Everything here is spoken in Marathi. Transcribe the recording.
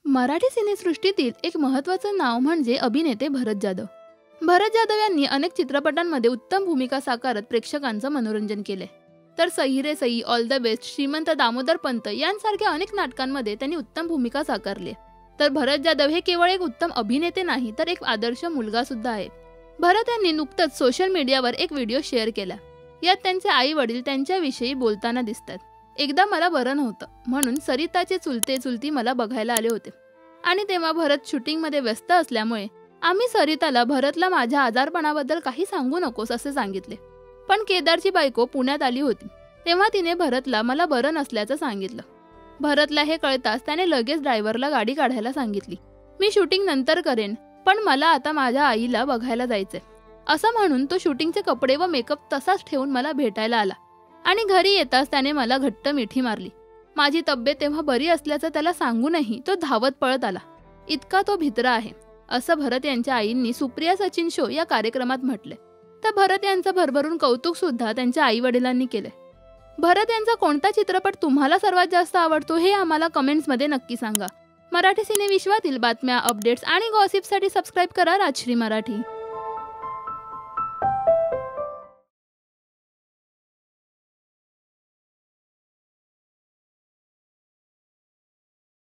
मराठी सिनेसृष्टीतील एक महत्त्वाचं नाव म्हणजे अभिनेते भरत जाधव. भरत जाधव यांनी अनेक चित्रपटांमध्ये उत्तम भूमिका साकारत प्रेक्षकांचं मनोरंजन केले. तर सही रे सही, ऑल द बेस्ट, श्रीमंत दामोदर पंत यांसारख्या अनेक नाटकांमध्ये त्यांनी उत्तम भूमिका साकारली. तर भरत जाधव हे केवळ एक उत्तम अभिनेते नाही तर एक आदर्श मुलगा सुद्धा आहे. भरत यांनी नुकतंच सोशल मीडियावर एक व्हिडिओ शेअर केला. यात त्यांचे आई वडील त्यांच्याविषयी बोलताना दिसतात. एकदा मला बरं नव्हतं म्हणून सरिताचे चुलते चुलती मला बघायला आले होते आणि तेव्हा भरत शूटिंगमध्ये व्यस्त असल्यामुळे आम्ही सरिताला भरतला माझ्या आजारपणाबद्दल काही सांगू नकोस असे सांगितले. पण केदारची बायको पुण्यात आली होती तेव्हा तिने भरतला मला बरं नसल्याचं सांगितलं. भरतला हे कळताच त्याने लगेच ड्रायव्हरला गाडी काढायला सांगितली. मी शूटिंग नंतर करेन पण मला आता माझ्या आईला बघायला जायचंय असं म्हणून तो शूटिंगचे कपडे व मेकअप तसाच ठेवून मला भेटायला आला आणि घरी येताच त्याने मला घट्ट मिठी मारली. माझी तब्येत तेव्हा बरी असल्याचं त्याला सांगूनही तो धावत पळत आला. इतका तो भित्रा आहे असं भरत यांच्या आईंनी सुप्रिया सचिन शो या कार्यक्रमात म्हटले. तर भरत यांचं भरभरून कौतुक सुद्धा त्यांच्या आई वडिलांनी केले. भरत यांचा कोणता चित्रपट तुम्हाला सर्वात जास्त आवडतो हे आम्हाला कमेंट्समध्ये नक्की सांगा. मराठी सिने विश्वातील बातम्या, अपडेट्स आणि गॉसिपसाठी सबस्क्राईब करा राजश्री मराठी.